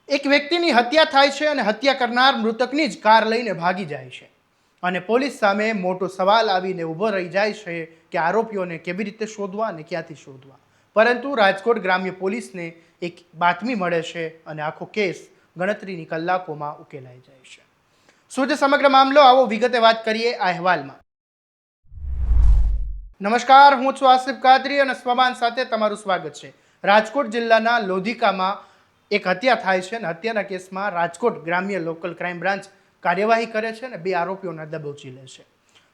એક વ્યક્તિની હત્યા થાય છે અને હત્યા કરનાર મૃતકની જ કાર લઈને ભાગી જાય છે અને પોલીસ સામે મોટો સવાલ આવીને ઊભો રહી જાય છે કે આરોપીઓને કેવી રીતે શોધવા અને ક્યાંથી શોધવા। પરંતુ રાજકોટ ગ્રામ્ય પોલીસને એક બાતમી મળે છે અને આખો કેસ ગણતરીની કલાકોમાં ઉકેલાઈ જાય છે। શું છે સમગ્ર મામલો, આવો વિગતે વાત કરીએ આ અહેવાલમાં। નમસ્કાર, હું છું આસિફ કાદરી અને સ્વમાન સાથે તમારું સ્વાગત છે। રાજકોટ જિલ્લાના લોધિકામાં એક હત્યા થાય છે અને હત્યાના કેસમાં રાજકોટ ગ્રામ્ય લોકલ ક્રાઇમ બ્રાન્ચ કાર્યવાહી કરે છે અને બે આરોપીઓને દબોચી લે છે।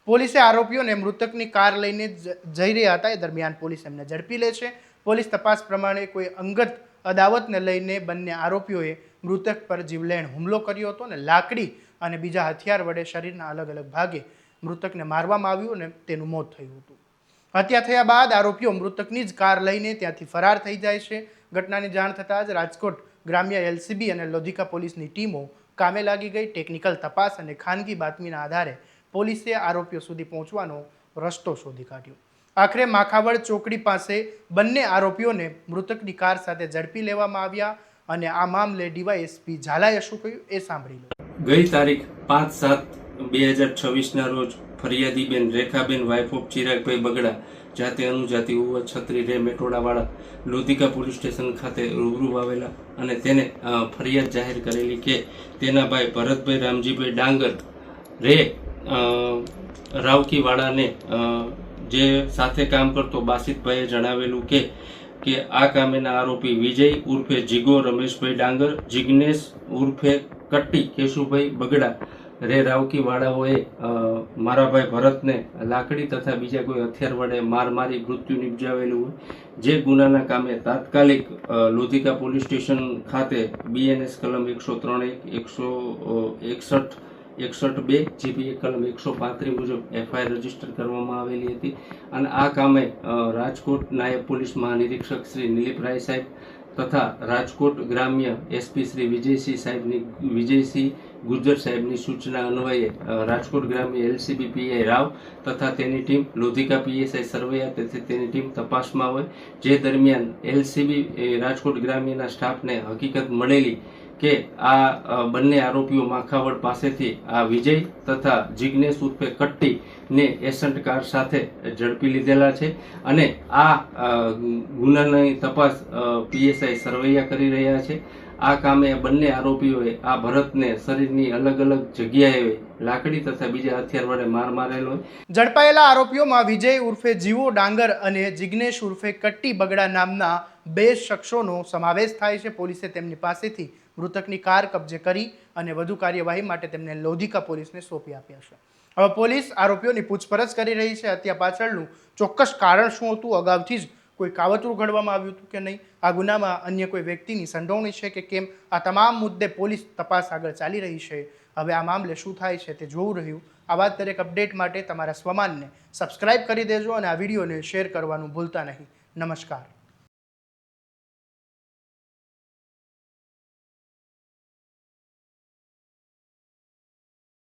પોલીસે આરોપીઓને મૃતકની કાર લઈને જઈ રહ્યા હતા એ દરમિયાન પોલીસ એમને ઝડપી લે છે। પોલીસ તપાસ પ્રમાણે કોઈ અંગત અદાવતને લઈને બંને આરોપીઓએ મૃતક પર જીવલેણ હુમલો કર્યો હતો અને લાકડી અને બીજા હથિયાર વડે શરીરના અલગ અલગ ભાગે મૃતકને મારવામાં આવ્યું અને તેનું મોત થયું હતું। હત્યા થયા બાદ આરોપીઓ મૃતકની જ કાર લઈને ત્યાંથી ફરાર થઈ જાય છે। ઘટનાની જાણ થતાં જ રાજકોટ ગ્રામ્ય એલસીબી અને લોધિકા પોલીસની ટીમો કામે લાગી ગઈ। ટેકનિકલ તપાસ અને ખાનગી બાતમીના આધારે પોલીસે આરોપીઓ સુધી પહોંચવાનો રસ્તો શોધી કાઢ્યો। આખરે માખાવડ ચોકડી પાસે બંને આરોપીઓને મૃતકની કાર સાથે ઝડપી લેવામાં આવ્યા અને આ મામલે ડીવાયએસપી ઝાલાએ શું કહ્યું એ સાંભળી લો। ગઈ તારીખ 5/7/2026 ના રોજ ફરિયાદીબેન રેખાબેન વાઇફ ઓફ ચિરાગભાઈ બગડા જાતે અનુજાતિ ઉવા છત્રી રે મેટોડાવાળા લોધિકા પોલીસ સ્ટેશન ખાતે રૂબરૂ આવેલા અને તેને ફરિયાદ જાહેર કરેલી કે તેના ભાઈ ભરતભાઈ રામજીભાઈ ડાંગર રે રાવકીવાળાને જે સાથે કામ કરતો બાસિતભાઈએ જણાવેલું કે આ કામેના આરોપી વિજય ઉર્ફે જીગો રમેશભાઈ ડાંગર, જિગ્નેશ ઉર્ફે કટ્ટી કેશુભાઈ બગડા રે રાવકીવાળાઓએ મારા ભાઈ ભરતને લાકડી તથા બીજા કોઈ હથિયાર વડે મારી મૃત્યુ નિપજાવેલું હોય, જે ગુનાના કામે તાત્કાલિક લોધિકા પોલીસ સ્ટેશન ખાતે બીએનએસ કલમ 103(1) 161(2) જીપીએ કલમ 135 મુજબ એફઆઈઆર રજીસ્ટર કરવામાં આવેલી હતી અને આ કામે રાજકોટ નાયબ પોલીસ મહાનિરીક્ષક શ્રી નિલીપરાય સાહેબ તથા રાજકોટ ગ્રામ્ય એસપી શ્રી વિજયસિંહ ગુર્જર સાહેબની સૂચના અન્વયે રાજકોટ ગ્રામ્ય એલસીબી પીઆઈ રાવ તથા તેની ટીમ, લોધિકા પીએસઆઈ સરવૈયા તથા તેની ટીમ તપાસમાં હોય, જે દરમિયાન એલસીબી રાજકોટ ગ્રામ્યના સ્ટાફને હકીકત મળેલી કે આ બંને આરોપીઓ માખાવડ પાસેથી આ વિજય તથા જિગ્નેશ ઉર્ફે કટ્ટી ને એસન્ટ કાર સાથે ઝડપી લીધેલા છે અને આ ગુનાની તપાસ પીએસઆઈ સરવૈયા કરી રહ્યા છે। આ કામે બંને આરોપીઓએ આ ભરતને શરીરની અલગ અલગ જગ્યાએ લાકડી તથા બીજા હથિયાર વડે મારેલો હોય। ઝડપાયેલા આરોપીઓમાં વિજય ઉર્ફે જીવો ડાંગર અને જિગ્નેશ ઉર્ફે કટ્ટી બગડા નામના બે શખ્સોનો સમાવેશ થાય છે। પોલીસે તેમની પાસેથી મૃતકની કાર કબજે કરી અને વધુ કાર્યવાહી માટે તેમને લોધિકા પોલીસને સોંપી આપ્યા છે। હવે પોલીસ આરોપીઓની પૂછપરછ કરી રહી છે। હત્યા પાછળનું ચોક્કસ કારણ શું હતું, અગાઉથી જ કોઈ કાવતરું ઘડવામાં આવ્યું હતું કે નહીં, આ ગુનામાં અન્ય કોઈ વ્યક્તિની સંડોવણી છે કે કેમ, આ તમામ મુદ્દે પોલીસ તપાસ આગળ ચાલી રહી છે। હવે આ મામલે શું થાય છે તે જોવું રહ્યું। આવા દરેક અપડેટ માટે તમારા સ્વમાનને સબસ્ક્રાઇબ કરી દેજો અને આ વિડીયોને શેર કરવાનું ભૂલતા નહીં। નમસ્કાર।